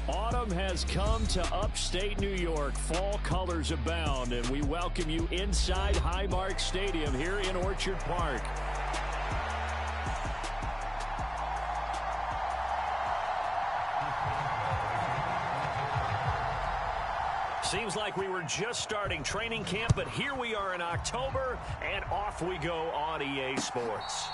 Autumn has come to upstate New York. Fall colors abound, and we welcome you inside Highmark Stadium here in Orchard Park. Seems like we were just starting training camp, but here we are in October, and off we go on EA Sports.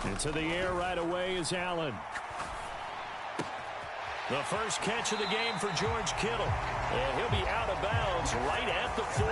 Into the air right away is Allen. The first catch of the game for George Kittle. And he'll be out of bounds right at the 40.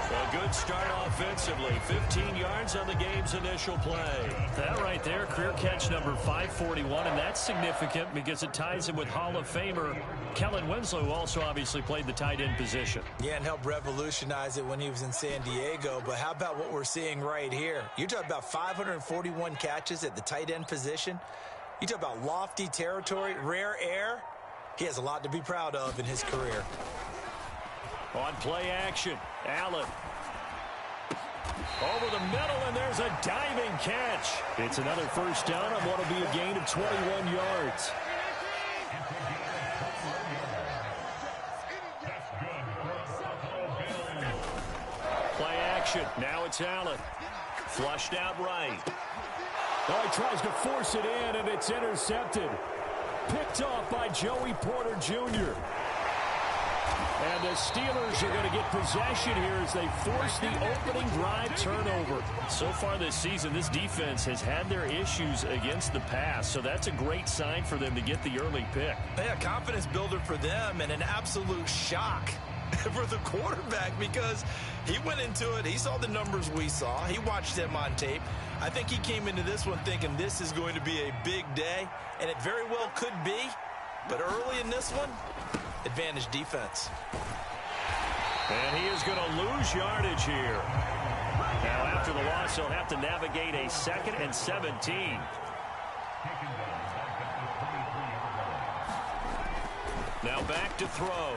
A good start offensively. 15 yards on the game's initial play. That right there, career catch number 541, and that's significant because it ties him with Hall of Famer Kellen Winslow, who also obviously played the tight end position. Yeah, and helped revolutionize it when he was in San Diego. But how about what we're seeing right here? You're talking about 541 catches at the tight end position. You talk about lofty territory, rare air. He has a lot to be proud of in his career. On play action, Allen. Over the middle, and there's a diving catch. It's another first down on what will be a gain of 21 yards. Play action. Now it's Allen. Flushed out right. Oh, he tries to force it in, and it's intercepted. Picked off by Joey Porter Jr. And the Steelers are going to get possession here as they force the opening drive turnover. So far this season, this defense has had their issues against the pass, so that's a great sign for them to get the early pick. Yeah, confidence builder for them and an absolute shock for the quarterback because he went into it. He saw the numbers we saw. He watched them on tape. I think he came into this one thinking this is going to be a big day, and it very well could be. But early in this one, advantage defense. And he is going to lose yardage here. Now, after the loss, he'll have to navigate a 2nd and 17. Now back to throw.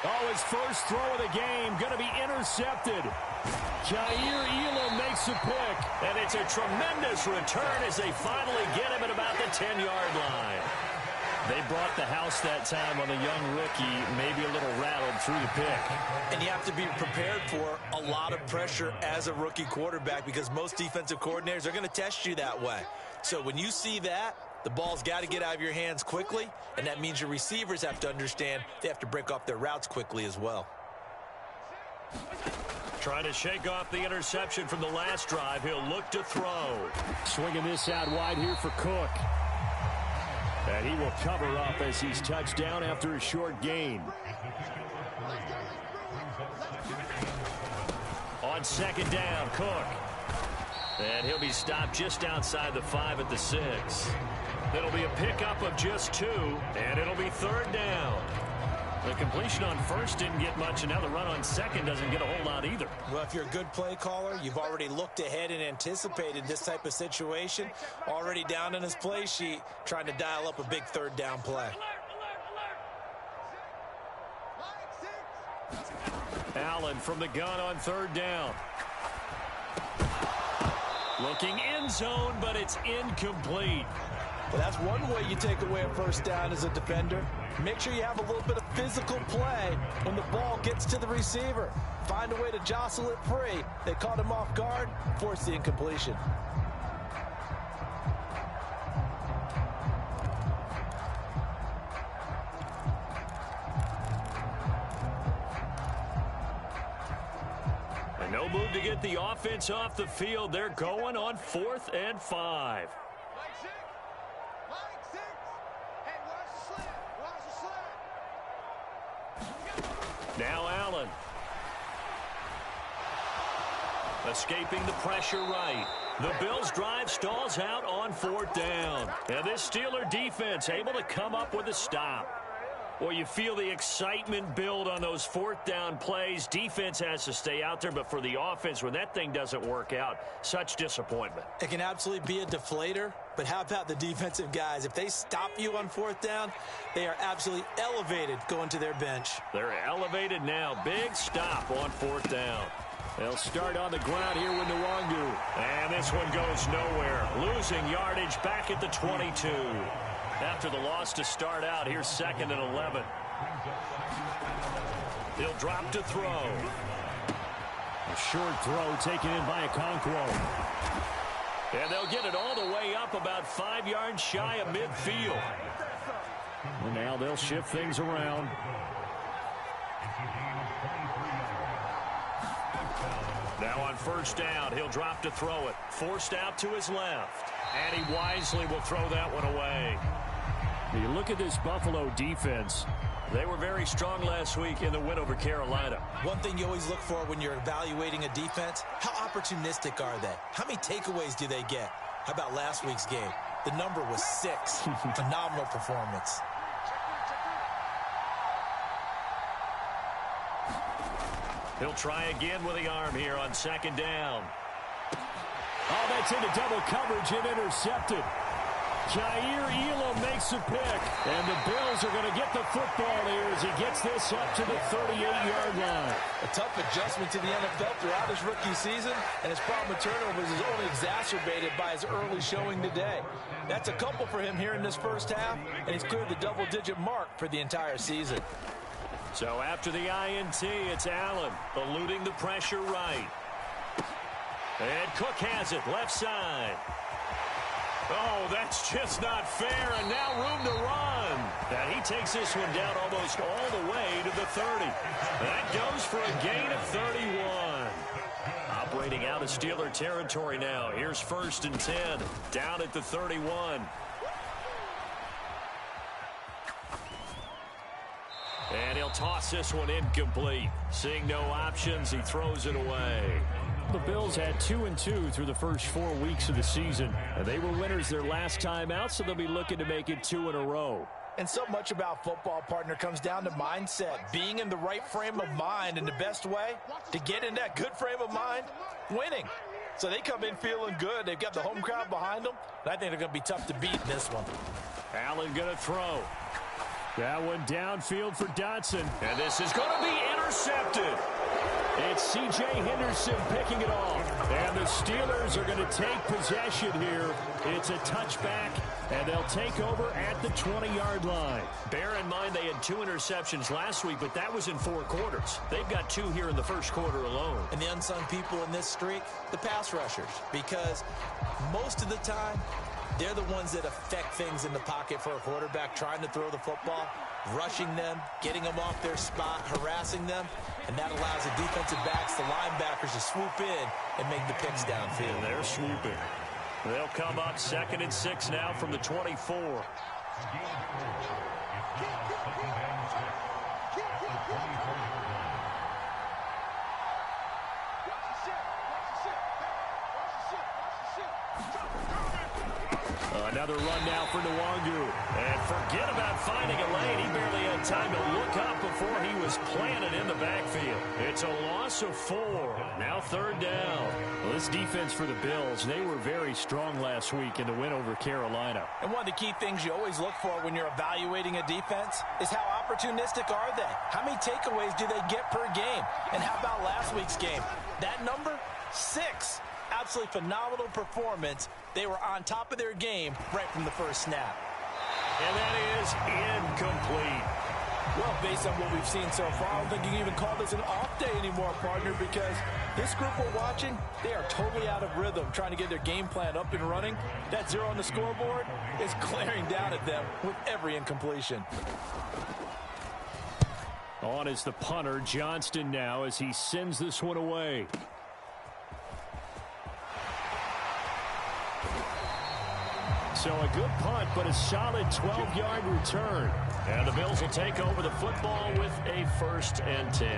Oh, his first throw of the game going to be intercepted. Jair Elam makes a pick. And it's a tremendous return as they finally get him at about the 10-yard line. They brought the house that time on a young rookie, maybe a little rattled through the pick. And you have to be prepared for a lot of pressure as a rookie quarterback because most defensive coordinators are going to test you that way. So when you see that, the ball's got to get out of your hands quickly, and that means your receivers have to understand they have to break off their routes quickly as well. Trying to shake off the interception from the last drive. He'll look to throw. Swinging this out wide here for Cook. And he will cover up as he's touched down after a short gain. On 2nd down, Cook. And he'll be stopped just outside the 5 at the 6. It'll be a pickup of just 2, and it'll be 3rd down. The completion on first didn't get much, and now the run on second doesn't get a whole lot either. Well, if you're a good play caller, you've already looked ahead and anticipated this type of situation. Already down in his play sheet, trying to dial up a big 3rd down play. Allen from the gun on 3rd down. Looking end zone, but it's incomplete. Well, that's one way you take away a first down as a defender. Make sure you have a little bit of physical play when the ball gets to the receiver. Find a way to jostle it free. They caught him off guard, force the incompletion. And no move to get the offense off the field. They're going on 4th and 5. Now Allen. Escaping the pressure right. The Bills' drive stalls out on 4th down. And this Steeler defense able to come up with a stop. Well, you feel the excitement build on those 4th down plays. Defense has to stay out there, but for the offense, when that thing doesn't work out, such disappointment. It can absolutely be a deflator, but how about the defensive guys? If they stop you on 4th down, they are absolutely elevated going to their bench. They're elevated now. Big stop on 4th down. They'll start on the ground here with Nwangu. And this one goes nowhere. Losing yardage back at the 22. After the loss to start out, here's 2nd and 11. He'll drop to throw. A short throw taken in by Okonkwo. And they'll get it all the way up about 5 yards shy of midfield. And now they'll shift things around. Now on 1st down, he'll drop to throw it. Forced out to his left. And he wisely will throw that one away. You look at this Buffalo defense. They were very strong last week in the win over Carolina. One thing you always look for when you're evaluating a defense, how opportunistic are they? How many takeaways do they get? How about last week's game? The number was 6. Phenomenal performance. He'll try again with the arm here on 2nd down. Oh, that's into double coverage and intercepted. Jair Elam makes a pick, and the Bills are going to get the football here as he gets this up to the 38-yard line. A tough adjustment to the NFL throughout his rookie season, and his problem with turnovers is only exacerbated by his early showing today. That's a couple for him here in this first half, and he's cleared the double-digit mark for the entire season. So after the INT, it's Allen eluding the pressure right. And Cook has it left side. Oh, that's just not fair, and now room to run. And he takes this one down almost all the way to the 30. That goes for a gain of 31. Operating out of Steeler territory now. Here's 1st and 10, down at the 31. And he'll toss this one incomplete. Seeing no options, he throws it away. The Bills had 2-2 through the first 4 weeks of the season. And they were winners their last time out, so they'll be looking to make it 2 in a row. And so much about football, partner, comes down to mindset. Being in the right frame of mind, and the best way to get in that good frame of mind, winning. So they come in feeling good. They've got the home crowd behind them. And I think they're going to be tough to beat in this one. Allen going to throw. That one downfield for Dotson. And this is going to be intercepted. It's C.J. Henderson picking it off. And the Steelers are going to take possession here. It's a touchback, and they'll take over at the 20-yard line. Bear in mind they had 2 interceptions last week, but that was in 4 quarters. They've got 2 here in the first quarter alone. And the unsung people in this streak, the pass rushers, because most of the time, they're the ones that affect things in the pocket for a quarterback trying to throw the football, rushing them, getting them off their spot, harassing them, and that allows the defensive backs, the linebackers, to swoop in and make the picks downfield. And they're swooping. They'll come up 2nd and 6 now from the 24. Another run now for Nwangu. And forget about finding a lane. He barely had time to look up before he was planted in the backfield. It's a loss of 4. Now 3rd down. Well, this defense for the Bills, they were very strong last week in the win over Carolina. And one of the key things you always look for when you're evaluating a defense is how opportunistic are they? How many takeaways do they get per game? And how about last week's game? That number, 6. Absolutely phenomenal performance. They were on top of their game right from the first snap. And that is incomplete. Well, based on what we've seen so far, I don't think you can even call this an off day anymore, partner, because this group we're watching, they are totally out of rhythm, trying to get their game plan up and running. That 0 on the scoreboard is glaring down at them with every incompletion. On is the punter, Johnston, now as he sends this one away. So a good punt, but a solid 12-yard return. And the Bills will take over the football with a 1st and 10.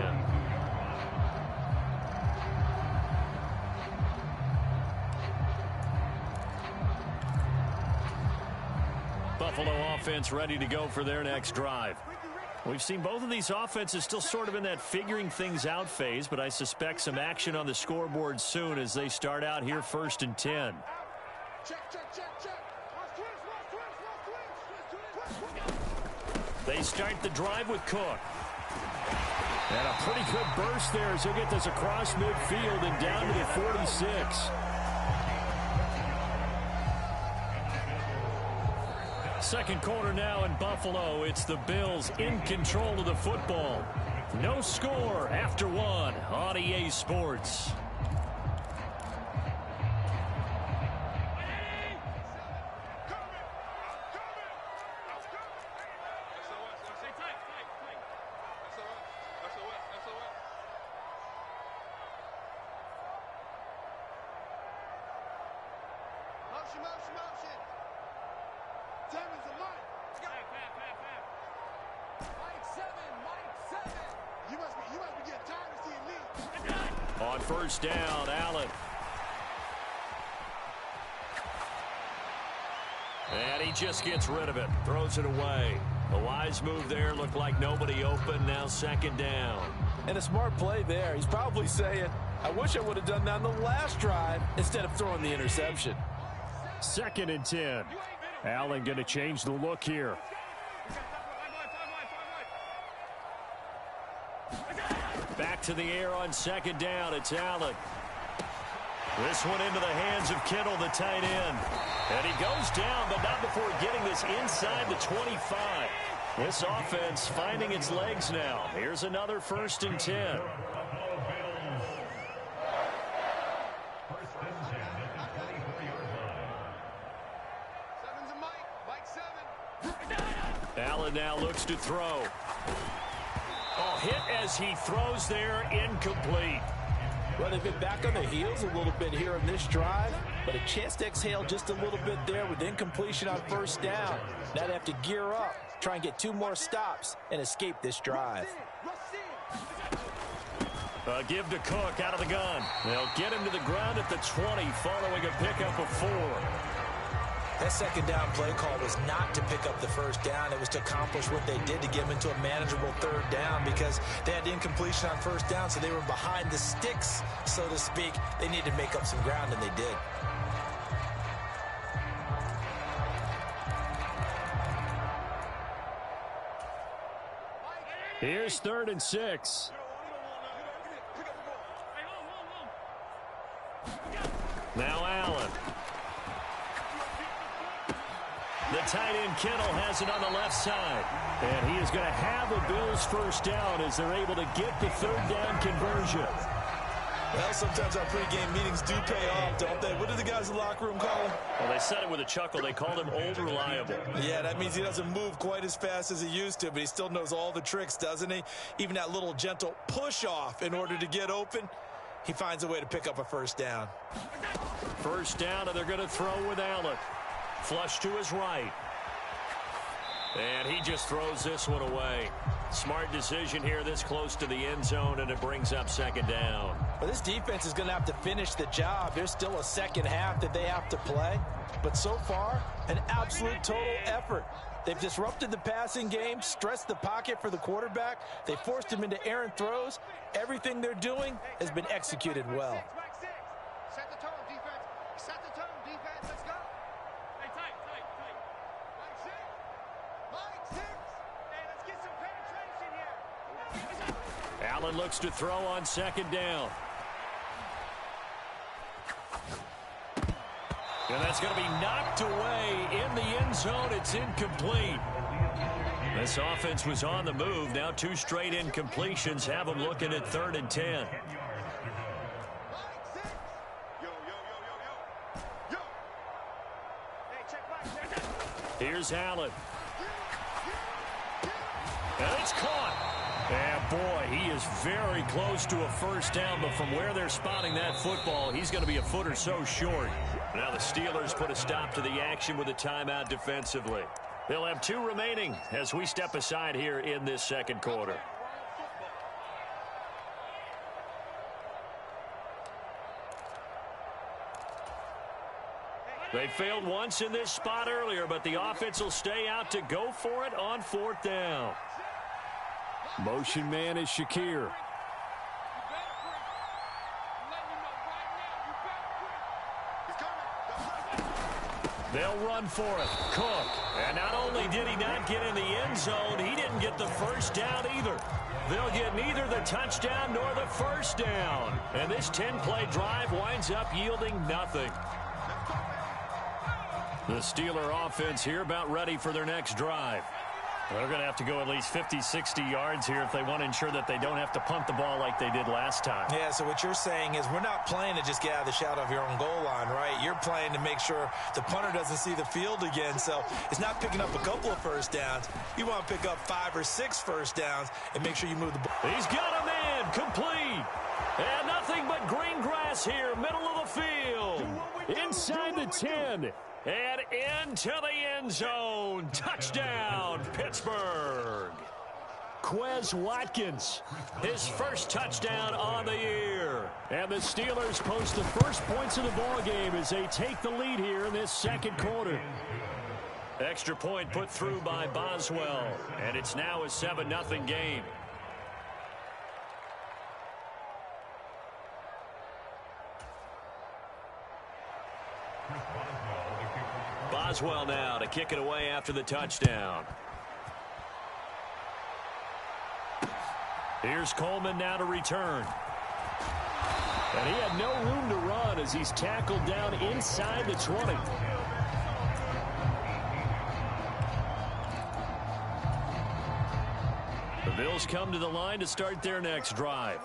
Buffalo offense ready to go for their next drive. We've seen both of these offenses still sort of in that figuring things out phase, but I suspect some action on the scoreboard soon as they start out here 1st and 10. They start the drive with Cook. And a pretty good burst there as he'll get this across midfield and down to the 46. Second quarter now in Buffalo. It's the Bills in control of the football. No score after 1 on EA Sports. On first down, Allen. And he just gets rid of it. Throws it away. A wise move there. Looked like nobody open. Now 2nd down. And a smart play there. He's probably saying, I wish I would have done that on the last drive instead of throwing the interception. 2nd and 10. Allen going to change the look here. Back to the air on 2nd down. It's Allen. This one into the hands of Kittle, the tight end. And he goes down, but not before getting this inside the 25. This offense finding its legs now. Here's another 1st and 10. Allen now looks to throw. Oh, hit as he throws there, incomplete. Well, they've been back on their heels a little bit here in this drive, but a chance to exhale just a little bit there with incompletion on 1st down. Now they have to gear up, try and get 2 more stops, and escape this drive. Give to Cook out of the gun. They'll get him to the ground at the 20 following a pickup of 4. That 2nd down play call was not to pick up the 1st down. It was to accomplish what they did to get them into a manageable 3rd down because they had incompletion on 1st down, so they were behind the sticks, so to speak. They needed to make up some ground, and they did. Here's 3rd and 6. Now Allen. The tight end Kittle has it on the left side. And he is going to have the Bills 1st down as they're able to get the 3rd down conversion. Well, sometimes our pregame meetings do pay off, don't they? What did the guys in the locker room call him? Well, they said it with a chuckle. They called him old reliable. Yeah, that means he doesn't move quite as fast as he used to, but he still knows all the tricks, doesn't he? Even that little gentle push-off in order to get open, he finds a way to pick up a 1st down. 1st down, and they're going to throw with Allen. Flush to his right. And he just throws this one away. Smart decision here this close to the end zone, and it brings up 2nd down. Well, this defense is going to have to finish the job. There's still a 2nd half that they have to play. But so far, an absolute total effort. They've disrupted the passing game, stressed the pocket for the quarterback. They forced him into errant throws. Everything they're doing has been executed well. Set the tone, defense. Set the tone, defense. Let's go. Hey, tight. Mike six. Hey, let's get some penetration here. Allen looks to throw on 2nd down. And that's going to be knocked away in the end zone. It's incomplete. This offense was on the move. Now 2 straight incompletions have them looking at 3rd and 10. Here's Allen. And it's caught. And boy, he is very close to a 1st down, but from where they're spotting that football, he's going to be a foot or so short. Now the Steelers put a stop to the action with a timeout defensively. They'll have 2 remaining as we step aside here in this 2nd quarter. They failed once in this spot earlier, but the offense will stay out to go for it on 4th down. Motion man is Shakir. They'll run for it. Cook. And not only did he not get in the end zone, he didn't get the first down either. They'll get neither the touchdown nor the first down. And this 10-play drive winds up yielding nothing. The Steeler offense here about ready for their next drive. They're going to have to go at least 50, 60 yards here if they want to ensure that they don't have to punt the ball like they did last time. Yeah, so what you're saying is we're not playing to just get out of the shadow of your own goal line, right? You're playing to make sure the punter doesn't see the field again. So it's not picking up a couple of first downs. You want to pick up 5 or 6 first downs and make sure you move the ball. He's got a man complete. And nothing but green grass here, middle of the field. Inside the 10. And into the end zone. Touchdown, Pittsburgh. Quez Watkins, his first touchdown on the year. And the Steelers post the first points of the ball game as they take the lead here in this second quarter. Extra point put through by Boswell. And it's now a 7-0 game. Boswell now to kick it away after the touchdown. Here's Coleman now to return. And he had no room to run as he's tackled down inside the 20. The Bills come to the line to start their next drive.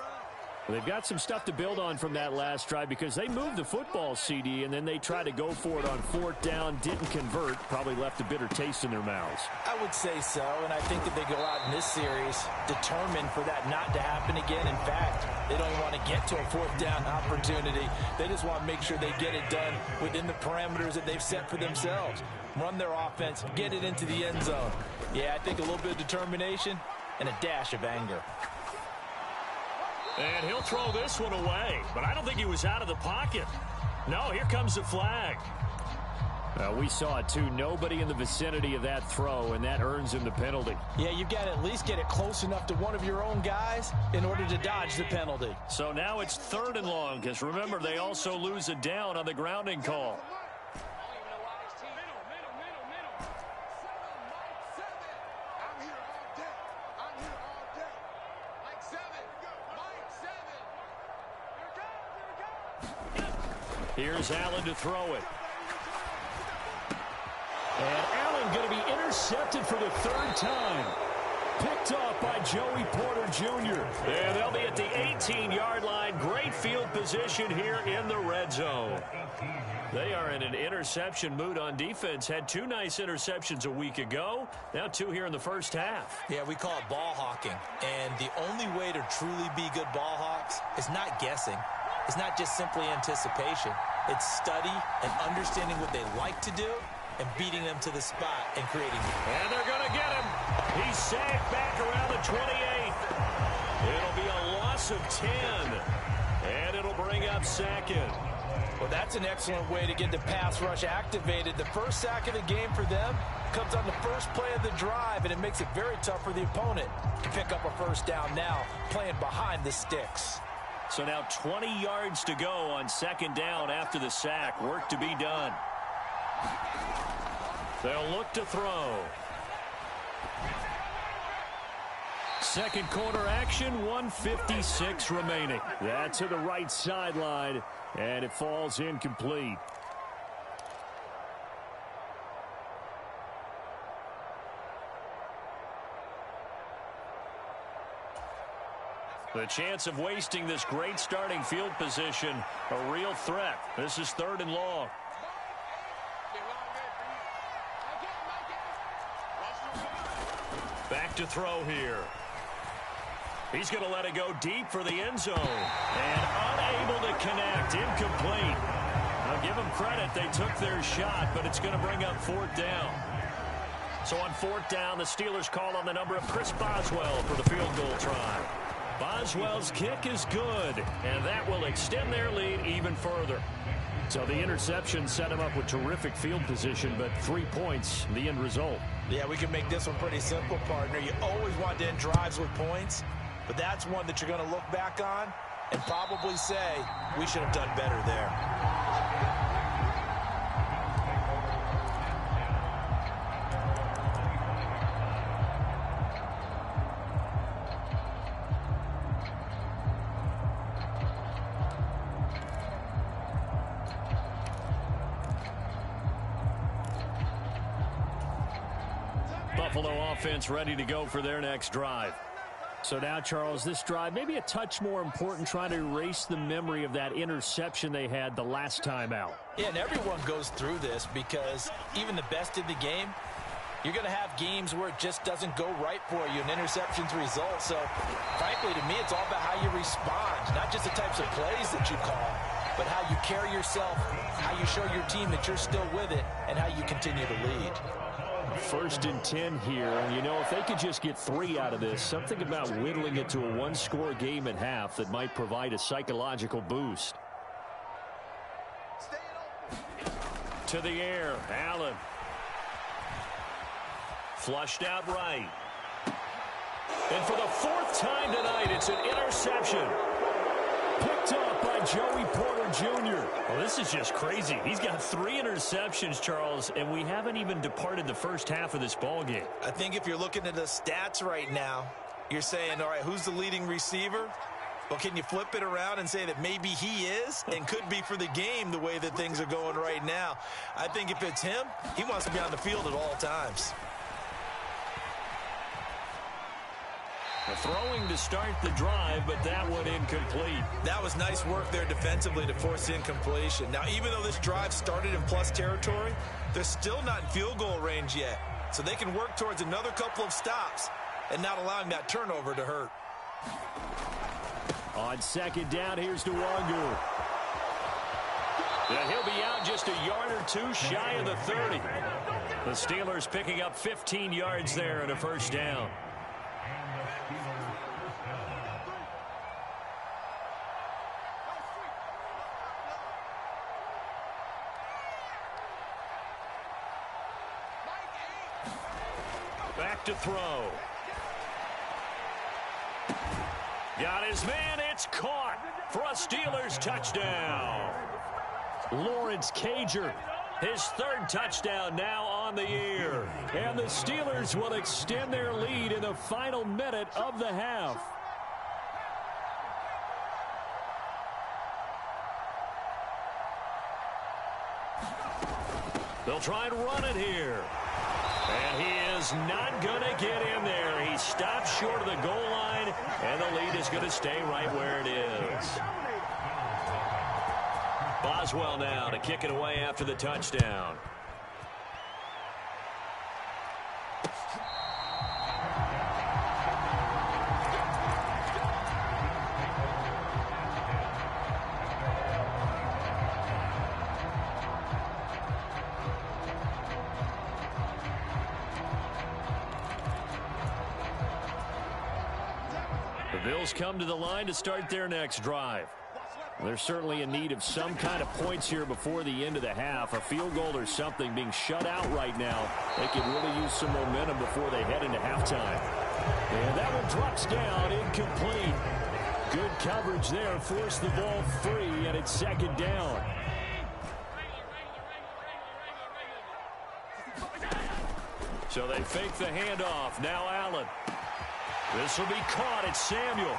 They've got some stuff to build on from that last drive because they moved the football, CD, and then they tried to go for it on 4th down, didn't convert, probably left a bitter taste in their mouths. I would say so, and I think that they go out in this series determined for that not to happen again. In fact, they don't even want to get to a 4th down opportunity. They just want to make sure they get it done within the parameters that they've set for themselves. Run their offense, get it into the end zone. Yeah, I think a little bit of determination and a dash of anger. And he'll throw this one away, but I don't think he was out of the pocket. No, here comes the flag. We saw it too. Nobody in the vicinity of that throw, and that earns him the penalty. Yeah, you've got to at least get it close enough to one of your own guys in order to dodge the penalty. So now it's 3rd and long, because remember, they also lose a down on the grounding call. Here's Allen to throw it. And Allen going to be intercepted for the 3rd time. Picked off by Joey Porter Jr. And they'll be at the 18-yard line. Great field position here in the red zone. They are in an interception mood on defense. Had 2 nice interceptions a week ago. Now 2 here in the first half. Yeah, we call it ball hawking. And the only way to truly be good ball hawks is not guessing. It's not just simply anticipation. It's study and understanding what they like to do and beating them to the spot and creating. And they're going to get him. He's sacked back around the 28. It'll be a loss of 10. And it'll bring up 2nd. Well, that's an excellent way to get the pass rush activated. The first sack of the game for them comes on the first play of the drive, and it makes it very tough for the opponent to pick up a first down now, playing behind the sticks. So now 20 yards to go on 2nd down after the sack. Work to be done. They'll look to throw. Second quarter action, 1:56 remaining. That's to the right sideline, and it falls incomplete. The chance of wasting this great starting field position, a real threat. This is 3rd and long. Back to throw here. He's going to let it go deep for the end zone. And unable to connect. Incomplete. I'll give them credit. They took their shot, but it's going to bring up 4th down. So on 4th down, the Steelers call on the number of Chris Boswell for the field goal try. Boswell's kick is good, and that will extend their lead even further. So the interception set him up with terrific field position, but 3 points, the end result. Yeah, we can make this one pretty simple, partner. You always want to end drives with points, but that's one that you're going to look back on and probably say, we should have done better there. Buffalo offense ready to go for their next drive. So now, Charles, this drive maybe a touch more important, trying to erase the memory of that interception they had the last time out. Yeah, and everyone goes through this because even the best in the game, you're going to have games where it just doesn't go right for you and interceptions result. So, frankly, to me, it's all about how you respond, not just the types of plays that you call, but how you carry yourself, how you show your team that you're still with it, and how you continue to lead. 1st and 10 here, and you know, if they could just get 3 out of this, something about whittling it to a 1-score game at half that might provide a psychological boost. To the air, Allen. Flushed out right. And for the 4th time tonight, it's an interception. Picked up by Joey Porter Jr. Well, this is just crazy. He's got 3 interceptions, Charles, and we haven't even departed the first half of this ball game. I think if you're looking at the stats right now, you're saying, all right, who's the leading receiver? Well, can you flip it around and say that maybe he is and could be for the game the way that things are going right now? I think if it's him, he wants to be on the field at all times. Throwing to start the drive, but that one incomplete. That was nice work there defensively to force incompletion. Now, even though this drive started in plus territory, they're still not in field goal range yet. So they can work towards another couple of stops and not allowing that turnover to hurt. On 2nd down, here's Nwangu. And he'll be out just a yard or 2 shy of the 30. The Steelers picking up 15 yards there and a 1st down. Back to throw. Got his man. It's caught for a Steelers touchdown. Lawrence Cager, his 3rd touchdown now on the year. And the Steelers will extend their lead in the final minute of the half. They'll try and run it here. And he is not going to get in there. He stops short of the goal line, and the lead is going to stay right where it is. Boswell now to kick it away after the touchdown. The Bills come to the line to start their next drive. They're certainly in need of some kind of points here before the end of the half. A field goal or something, being shut out right now. They could really use some momentum before they head into halftime. And that one drops down, incomplete. Good coverage there, forced the ball free, and it's 2nd down. So they fake the handoff. Now Allen. This will be caught. It's Samuel.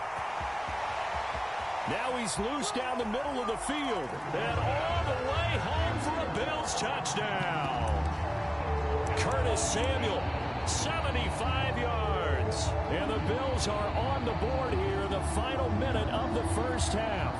Now he's loose down the middle of the field. And all the way home for a Bills touchdown. Curtis Samuel, 75 yards. And the Bills are on the board here in the final minute of the first half.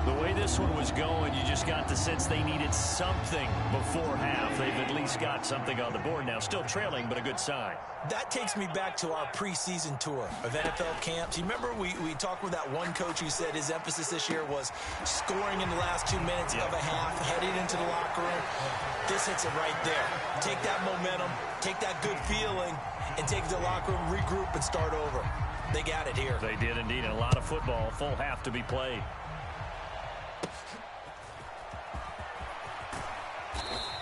The way this one was going, you just got the sense they needed something before half. They've at least got something on the board now. Still trailing, but a good sign. That takes me back to our preseason tour of NFL camps. You remember we talked with that one coach who said his emphasis this year was scoring in the last 2 minutes of a half, heading into the locker room. This hits it right there. Take that momentum, take that good feeling, and take it to the locker room, regroup, and start over. They got it here. They did indeed. A lot of football, full half to be played.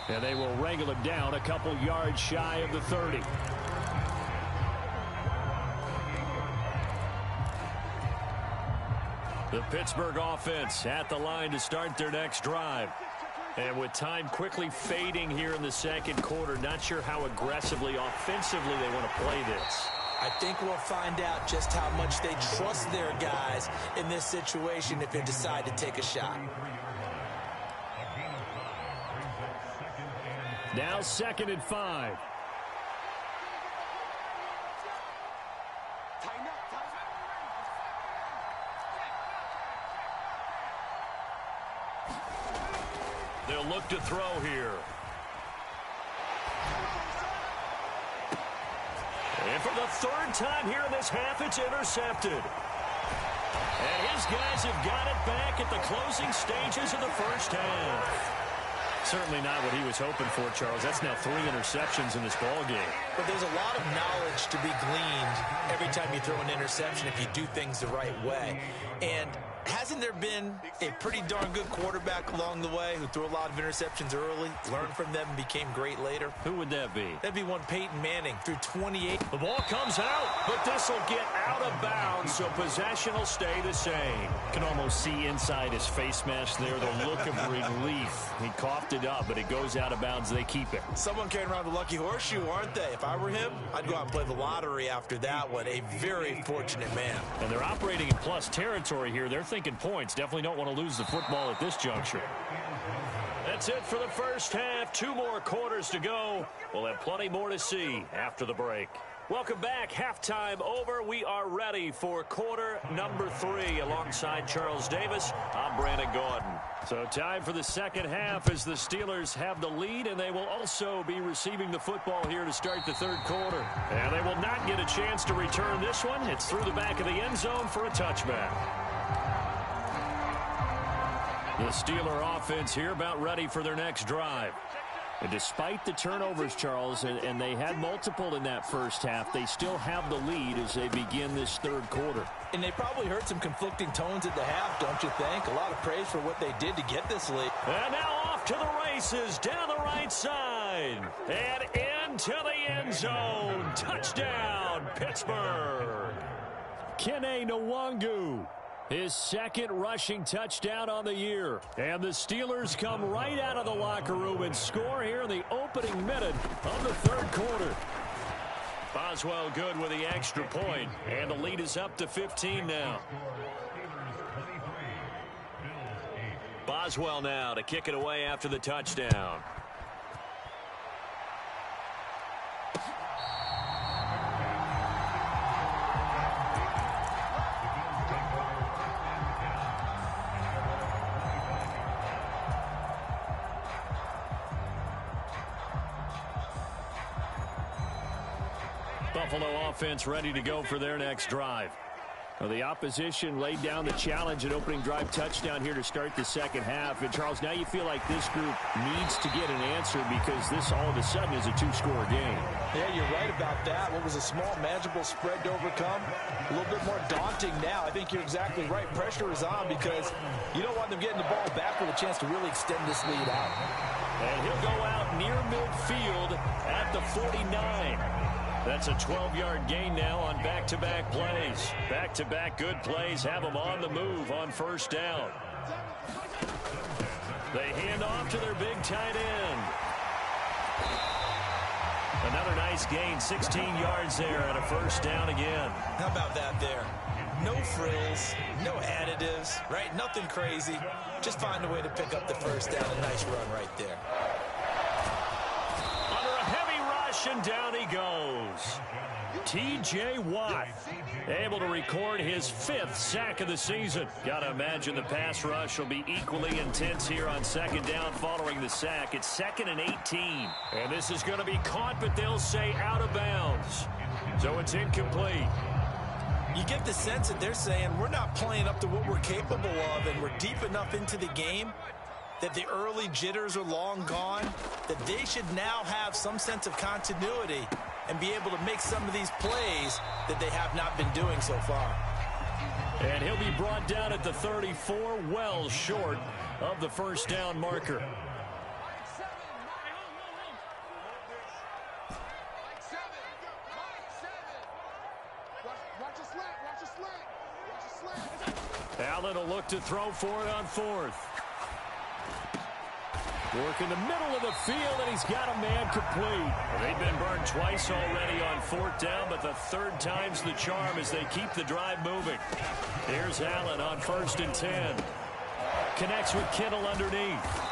And they will wrangle him down a couple yards shy of the 30. The Pittsburgh offense at the line to start their next drive. And with time quickly fading here in the second quarter, not sure how aggressively, offensively they want to play this. I think we'll find out just how much they trust their guys in this situation if they decide to take a shot. Now 2nd and 5. They'll look to throw here. And for the 3rd time here in this half, it's intercepted. And his guys have got it back at the closing stages of the first half. Certainly not what he was hoping for, Charles. That's now 3 interceptions in this ball game. But there's a lot of knowledge to be gleaned every time you throw an interception if you do things the right way. And hasn't there been a pretty darn good quarterback along the way who threw a lot of interceptions early, learned from them, and became great later? Who would that be? That'd be one Peyton Manning, threw 28. The ball comes out, but this will get out of bounds, so possession will stay the same. You can almost see inside his face mask there the look of relief. He coughed it up, but it goes out of bounds. They keep it. Someone carrying around the lucky horseshoe, aren't they? If I were him, I'd go out and play the lottery after that one. A very fortunate man. And they're operating in plus territory here. They're thinking points. Definitely don't want to lose the football at this juncture. That's it for the first half. 2 more quarters to go. We'll have plenty more to see after the break. Welcome back. Halftime over. We are ready for quarter number 3. Alongside Charles Davis, I'm Brandon Gordon. So time for the second half as the Steelers have the lead, and they will also be receiving the football here to start the 3rd quarter. And they will not get a chance to return this one. It's through the back of the end zone for a touchback. The Steeler offense here about ready for their next drive. And despite the turnovers, Charles, and they had multiple in that first half, they still have the lead as they begin this 3rd quarter. And they probably heard some conflicting tones at the half, don't you think? A lot of praise for what they did to get this lead. And now off to the races, down the right side, and into the end zone. Touchdown, Pittsburgh. Kene Nwangu. His 2nd rushing touchdown on the year. And the Steelers come right out of the locker room and score here in the opening minute of the 3rd quarter. Boswell good with the extra point, and the lead is up to 15 now. Boswell now to kick it away after the touchdown. Buffalo offense ready to go for their next drive. Well, the opposition laid down the challenge at opening drive touchdown here to start the second half. And, Charles, now you feel like this group needs to get an answer because this all of a sudden is a 2-score game. Yeah, you're right about that. What was a small, manageable spread to overcome, a little bit more daunting now. I think you're exactly right. Pressure is on because you don't want them getting the ball back with a chance to really extend this lead out. And he'll go out near midfield at the 49. That's a 12-yard gain now on back-to-back plays. Back-to-back good plays have them on the move on first down. They hand off to their big tight end. Another nice gain, 16 yards there and a first down again. How about that there? No frills, no additives, right? Nothing crazy. Just find a way to pick up the first down. A nice run right there. And down he goes. T.J. Watt able to record his 5th sack of the season. Got to imagine the pass rush will be equally intense here on second down following the sack. It's 2nd and 18. And this is going to be caught, but they'll say out of bounds. So it's incomplete. You get the sense that they're saying we're not playing up to what we're capable of, and we're deep enough into the game that the early jitters are long gone, that they should now have some sense of continuity and be able to make some of these plays that they have not been doing so far. And he'll be brought down at the 34, well short of the first down marker. Allen will look to throw for it on fourth. Work in the middle of the field, and he's got a man complete. Well, they've been burned twice already on fourth down, but the third time's the charm as they keep the drive moving. Here's Allen on 1st and 10. Connects with Kittle underneath.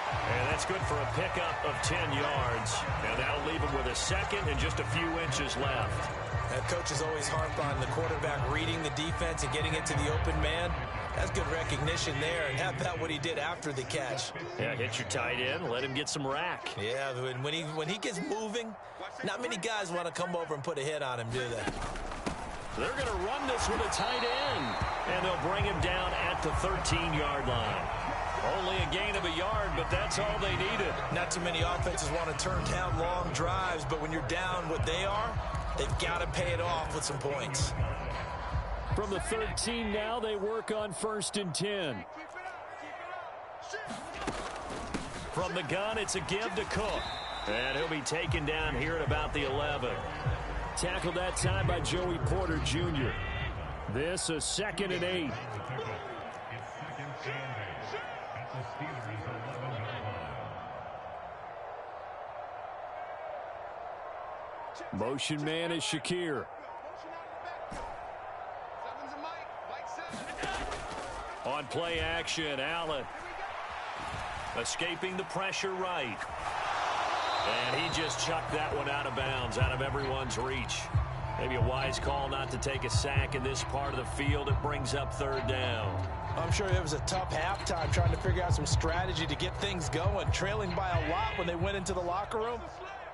And that's good for a pickup of 10 yards. And that'll leave him with a second and just a few inches left. That coach has always harped on the quarterback reading the defense and getting it to the open man. That's good recognition there. And how about what he did after the catch? Yeah, hit your tight end, let him get some rack. Yeah, when he gets moving, not many guys want to come over and put a hit on him, do they? They're going to run this with a tight end. And they'll bring him down at the 13-yard line. Only a gain of a yard, but that's all they needed. Not too many offenses want to turn down long drives, but when you're down what they are, they've got to pay it off with some points. From the 13 now, they work on 1st and 10. From the gun, it's a give to Cook. And he'll be taken down here at about the 11. Tackled that time by Joey Porter Jr. This a 2nd and 8. Motion man is Shakir. On play action, Allen. Escaping the pressure right. And he just chucked that one out of bounds, out of everyone's reach. Maybe a wise call not to take a sack in this part of the field. It brings up 3rd down. I'm sure it was a tough halftime trying to figure out some strategy to get things going. Trailing by a lot when they went into the locker room.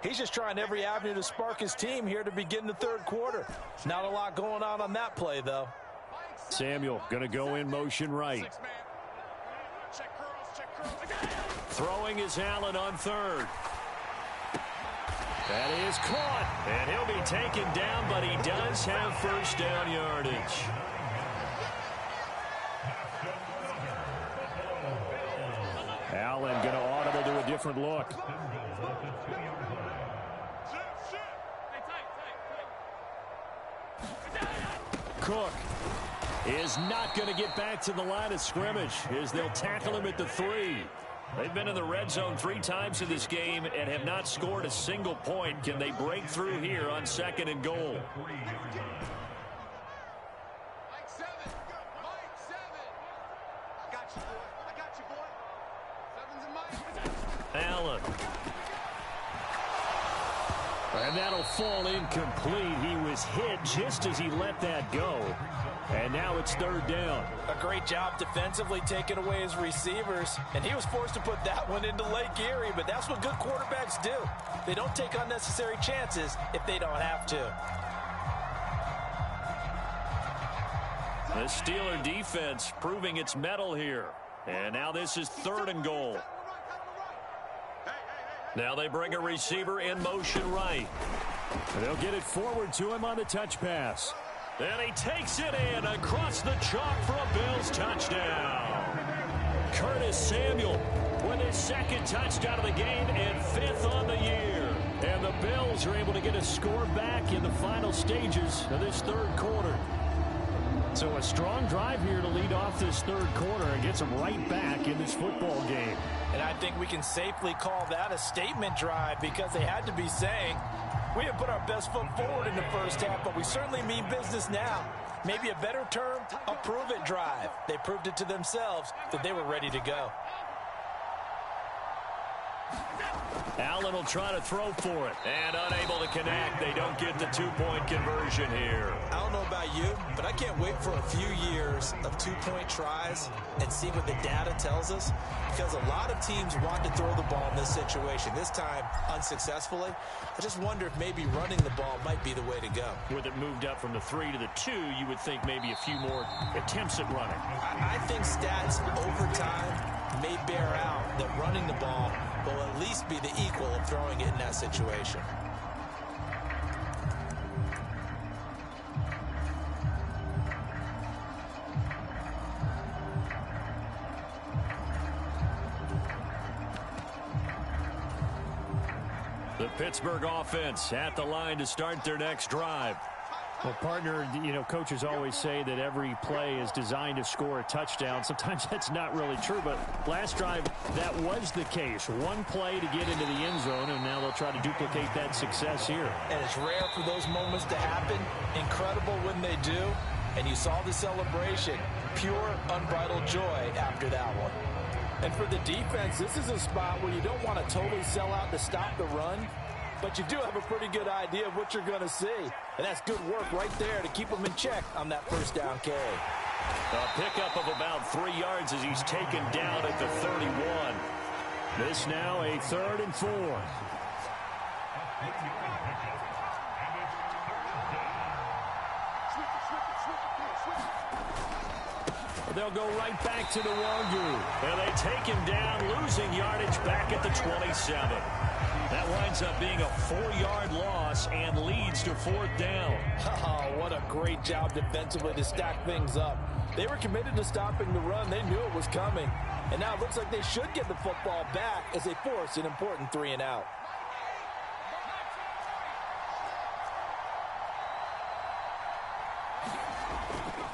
He's just trying every avenue to spark his team here to begin the 3rd quarter. Not a lot going on that play, though. Samuel going to go in motion right. Throwing is Allen on 3rd. That is caught. And he'll be taken down, but he does have 1st down yardage. Allen going to audible to a different look. Cook is not going to get back to the line of scrimmage as they'll tackle him at the 3. They've been in the red zone 3 times in this game and have not scored a single point. Can they break through here on 2nd and goal? Allen. And that'll fall incomplete. He was hit just as he let that go. And now it's 3rd down. A great job defensively taking away his receivers. And he was forced to put that one into Lake Erie. But that's what good quarterbacks do. They don't take unnecessary chances if they don't have to. The Steeler defense proving its mettle here. And now this is 3rd and goal. Now they bring a receiver in motion right. They'll get it forward to him on the touch pass. And he takes it in across the chalk for a Bills touchdown. Curtis Samuel with his 2nd touchdown of the game and 5th on the year. And the Bills are able to get a score back in the final stages of this 3rd quarter. So a strong drive here to lead off this 3rd quarter and gets them right back in this football game. And I think we can safely call that a statement drive because they had to be saying, we have put our best foot forward in the 1st half, but we certainly mean business now. Maybe a better term, a prove-it drive. They proved it to themselves that they were ready to go. Allen will try to throw for it. And unable to connect. They don't get the 2-point conversion here. I don't know about you, but I can't wait for a few years of 2-point tries and see what the data tells us. Because a lot of teams want to throw the ball in this situation. This time, unsuccessfully. I just wonder if maybe running the ball might be the way to go. With it moved up from the 3 to the 2, you would think maybe a few more attempts at running. I think stats over time may bear out that running the ball will at least be the equal of throwing it in that situation. The Pittsburgh offense at the line to start their next drive. Well, partner, you know, coaches always say that every play is designed to score a touchdown. Sometimes that's not really true, but last drive, that was the case. One play to get into the end zone, and now they'll try to duplicate that success here. And it's rare for those moments to happen. Incredible when they do. And you saw the celebration. Pure, unbridled joy after that one. And for the defense, this is a spot where you don't want to totally sell out to stop the run, but you do have a pretty good idea of what you're going to see. And that's good work right there to keep them in check on that first down carry. A pickup of about 3 yards as he's taken down at the 31. This now a 3rd and 4. They'll go right back to the Nwangwu. And they take him down, losing yardage back at the 27. That winds up being a 4-yard loss and leads to 4th down. Oh, what a great job defensively to stack things up. They were committed to stopping the run. They knew it was coming. And now it looks like they should get the football back as they force an important 3 and out.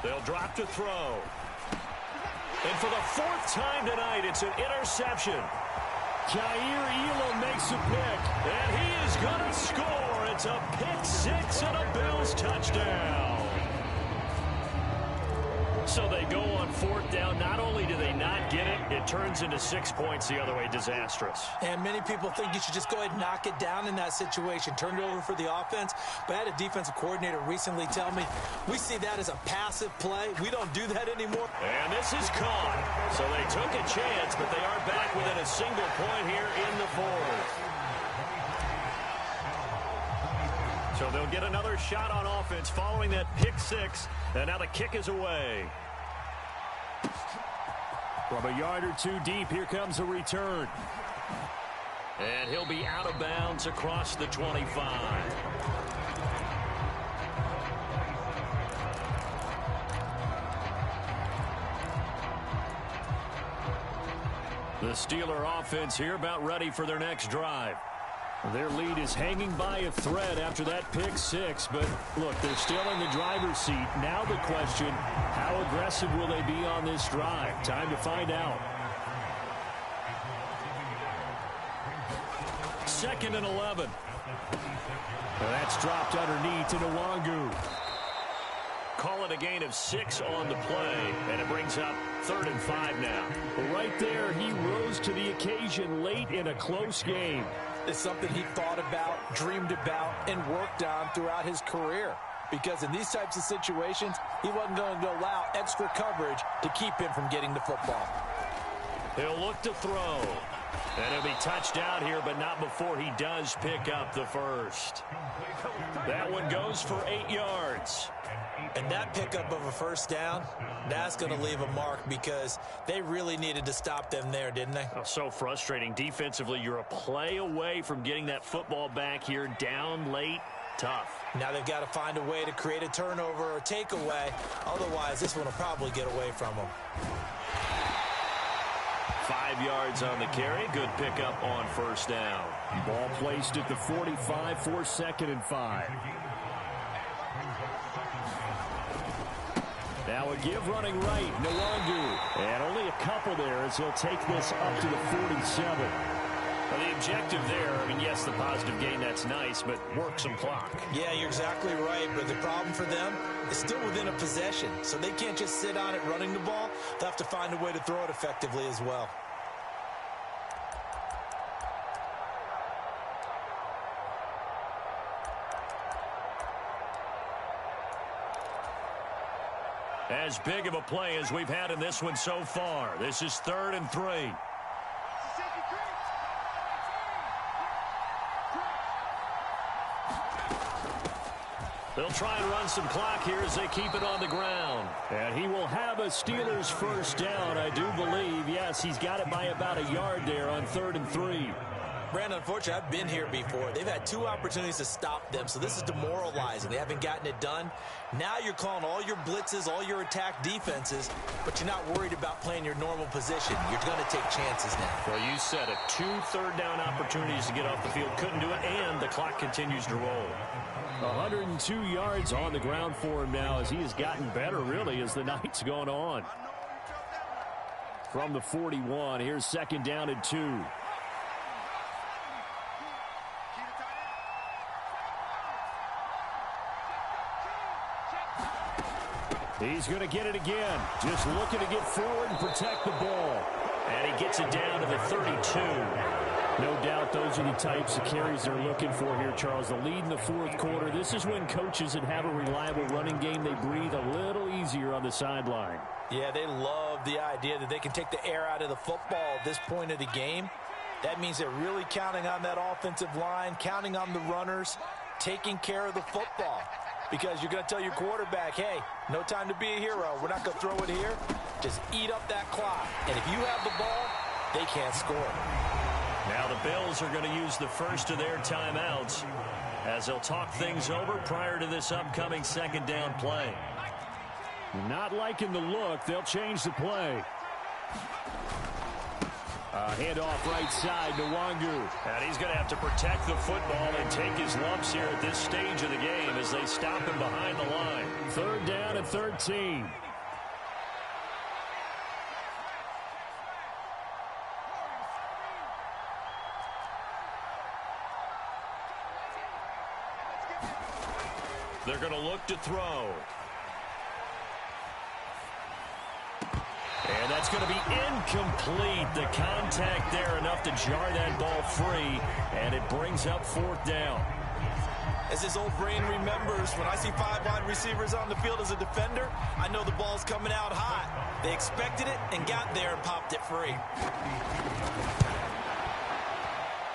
They'll drop to throw. And for the 4th time tonight, it's an interception. Jair Elam makes a pick, and he is going to score. It's a pick 6 and a Bills touchdown. So they go on 4th down. Not only do they not get it, it turns into 6 points the other way. Disastrous. And many people think you should just go ahead and knock it down in that situation. Turn it over for the offense. But I had a defensive coordinator recently tell me, we see that as a passive play. We don't do that anymore. And this is caught. So they took a chance, but they are back within a single point here in the 4th. So they'll get another shot on offense following that pick 6. And now the kick is away. From a yard or 2 deep, here comes a return. And he'll be out of bounds across the 25. The Steeler offense here about ready for their next drive. Their lead is hanging by a thread after that pick 6, but look, they're still in the driver's seat. Now the question, how aggressive will they be on this drive? Time to find out. 2nd and 11. That's dropped underneath to Nwangwu. Call it a gain of 6 on the play, and it brings up 3rd and 5 now. Right there, he rose to the occasion late in a close game. It's something he thought about, dreamed about, and worked on throughout his career. Because in these types of situations, he wasn't going to allow extra coverage to keep him from getting the football. He'll look to throw. And he'll be touched out here, but not before he does pick up the first. That one goes for 8 yards. And that pickup of a 1st down, that's going to leave a mark because they really needed to stop them there, didn't they? Oh, so frustrating. Defensively, you're a play away from getting that football back here. Down late, tough. Now they've got to find a way to create a turnover or takeaway. Otherwise, this one will probably get away from them. 5 yards on the carry. Good pickup on 1st down. Ball placed at the 45 for 2nd and 5. Now a give running right, Nwangwu. And only a couple there as he'll take this up to the 47. Well, the objective there, I mean, yes, the positive gain, that's nice, but work some clock. Yeah, you're exactly right, but the problem for them is still within a possession. So they can't just sit on it running the ball. They'll have to find a way to throw it effectively as well. As big of a play as we've had in this one so far. This is 3rd and 3. They'll try and run some clock here as they keep it on the ground. And he will have a Steelers 1st down, I do believe. Yes, he's got it by about a yard there on 3rd and 3. Brandon, unfortunately, I've been here before. They've had 2 opportunities to stop them, so this is demoralizing. They haven't gotten it done. Now you're calling all your blitzes, all your attack defenses, but you're not worried about playing your normal position. You're going to take chances now. Well, you said it. 2 third-down opportunities to get off the field. Couldn't do it, and the clock continues to roll. 102 yards on the ground for him now as he has gotten better, really, as the night's gone on. From the 41, here's 2nd down and 2. He's going to get it again. Just looking to get forward and protect the ball. And he gets it down to the 32. No doubt those are the types of carries they're looking for here, Charles. The lead in the 4th quarter. This is when coaches that have a reliable running game, they breathe a little easier on the sideline. Yeah, they love the idea that they can take the air out of the football at this point of the game. That means they're really counting on that offensive line, counting on the runners, taking care of the football. Because you're going to tell your quarterback, hey, no time to be a hero. We're not going to throw it here. Just eat up that clock. And if you have the ball, they can't score. Now the Bills are going to use the first of their timeouts as they'll talk things over prior to this upcoming 2nd down play. Not liking the look. They'll change the play. Handoff right side to Nwangu. And he's going to have to protect the football and take his lumps here at this stage of the game as they stop him behind the line. 3rd down and 13. They're going to look to throw. And that's going to be incomplete. The contact there enough to jar that ball free, and it brings up 4th down. As his old brain remembers, when I see 5 wide receivers on the field as a defender, I know the ball's coming out hot. They expected it and got there and popped it free.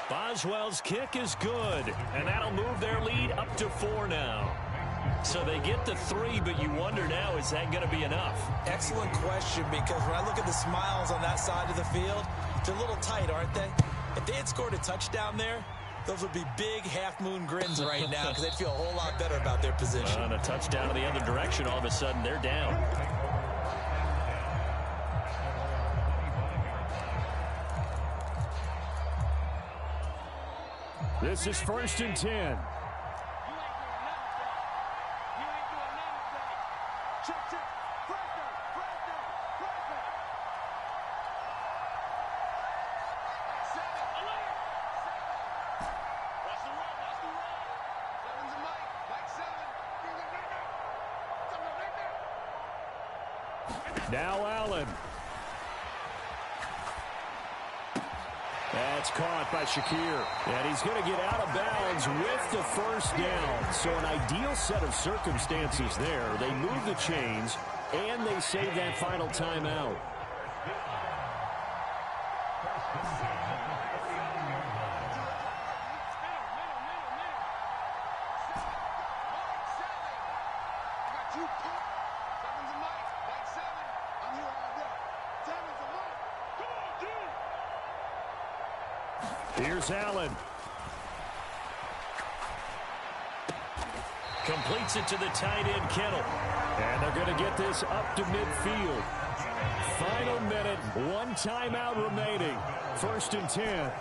Boswell's kick is good, and that'll move their lead up to 4 now. So they get to 3, but you wonder now, is that going to be enough? Excellent question, because when I look at the smiles on that side of the field, they're a little tight, aren't they? If they had scored a touchdown there, those would be big half-moon grins right now because they'd feel a whole lot better about their position. And a touchdown in the other direction, all of a sudden they're down. This is 1st and 10. Now Allen. That's caught by Shakir. And he's going to get out of bounds with the 1st down. So an ideal set of circumstances there. They move the chains, and they save that final timeout. Here's Allen. Completes it to the tight end, Kittle. And they're going to get this up to midfield. Final minute, 1 timeout remaining. 1st and 10.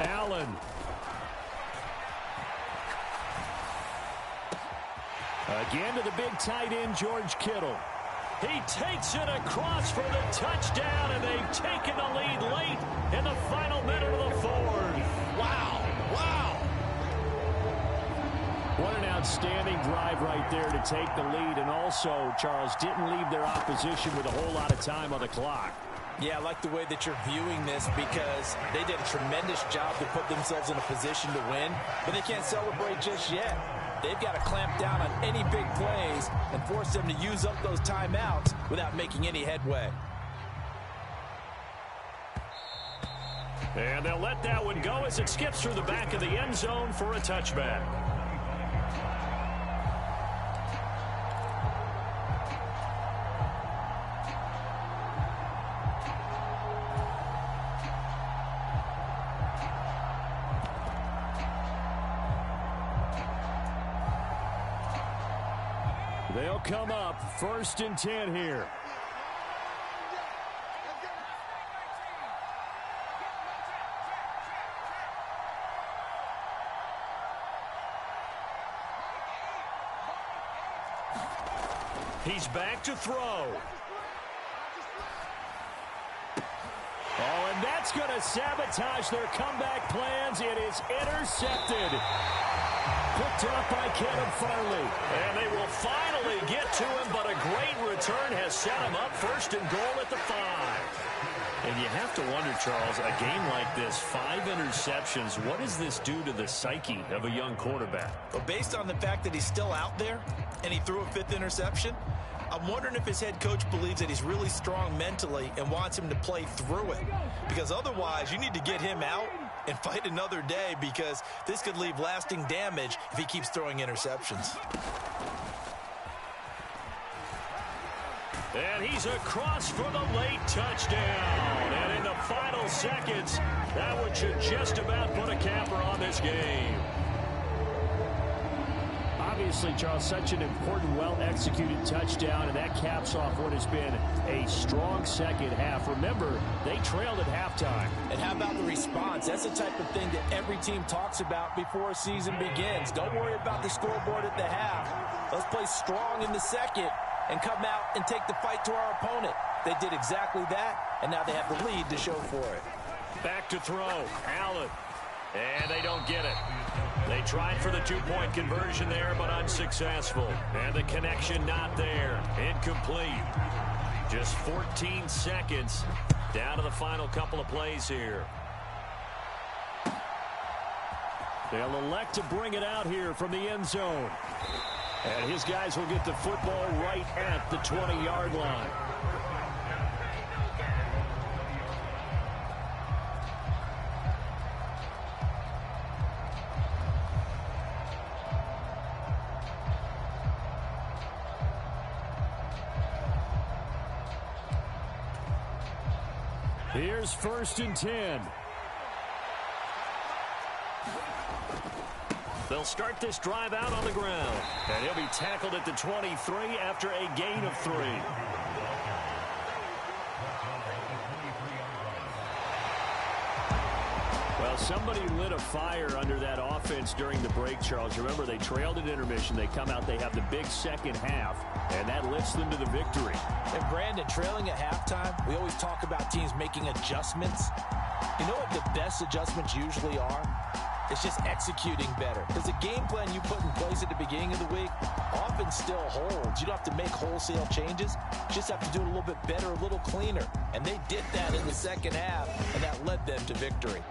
Allen. Again to the big tight end, George Kittle. He takes it across for the touchdown, and they've taken the lead late in the final minute of the 4th. Wow. Wow. What an outstanding drive right there to take the lead, and also, Charles, didn't leave their opposition with a whole lot of time on the clock. Yeah, I like the way that you're viewing this because they did a tremendous job to put themselves in a position to win, but they can't celebrate just yet. They've got to clamp down on any big plays and force them to use up those timeouts without making any headway. And they'll let that one go as it skips through the back of the end zone for a touchback. They'll come up 1st and 10 here. He's back to throw. Oh, and that's going to sabotage their comeback plans. It is intercepted. Picked up by Caleb Farley. And they will finally get to him, but a great return has set him up 1st and goal at the 5. And you have to wonder, Charles, a game like this, 5 interceptions, what does this do to the psyche of a young quarterback? Well, based on the fact that he's still out there and he threw a 5th interception, I'm wondering if his head coach believes that he's really strong mentally and wants him to play through it. Because otherwise, you need to get him out and fight another day, because this could leave lasting damage if he keeps throwing interceptions. And he's across for the late touchdown. And in the final seconds, that one should just about put a capper on this game. Obviously, Charles, such an important, well-executed touchdown, and that caps off what has been a strong second half. Remember, they trailed at halftime. And how about the response? That's the type of thing that every team talks about before a season begins. Don't worry about the scoreboard at the half. Let's play strong in the second and come out and take the fight to our opponent. They did exactly that, and now they have the lead to show for it. Back to throw. Allen. And they don't get it. They tried for the 2-point conversion there, but unsuccessful. And the connection not there. Incomplete. Just 14 seconds down to the final couple of plays here. They'll elect to bring it out here from the end zone. And his guys will get the football right at the 20-yard line. Here's 1st and 10. They'll start this drive out on the ground. And he'll be tackled at the 23 after a gain of 3. Well, somebody lit a fire under that offense during the break, Charles. Remember, they trailed at intermission. They come out, they have the big second half, and that lifts them to the victory. And Brandon, trailing at halftime, we always talk about teams making adjustments. You know what the best adjustments usually are? It's just executing better. Because the game plan you put in place at the beginning of the week often still holds. You don't have to make wholesale changes. You just have to do it a little bit better, a little cleaner. And they did that in the second half, and that led them to victory.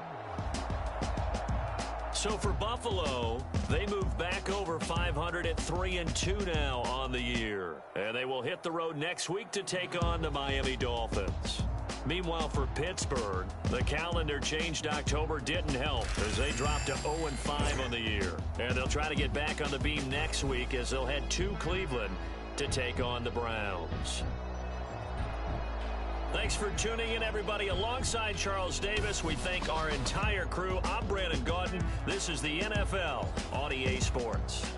So for Buffalo, they move back over 500 at 3-2 now on the year. And they will hit the road next week to take on the Miami Dolphins. Meanwhile, for Pittsburgh, the calendar changed. October didn't help as they dropped to 0-5 on the year. And they'll try to get back on the beam next week as they'll head to Cleveland to take on the Browns. Thanks for tuning in, everybody. Alongside Charles Davis, we thank our entire crew. I'm Brandon Gaudin. This is the NFL on EA Sports.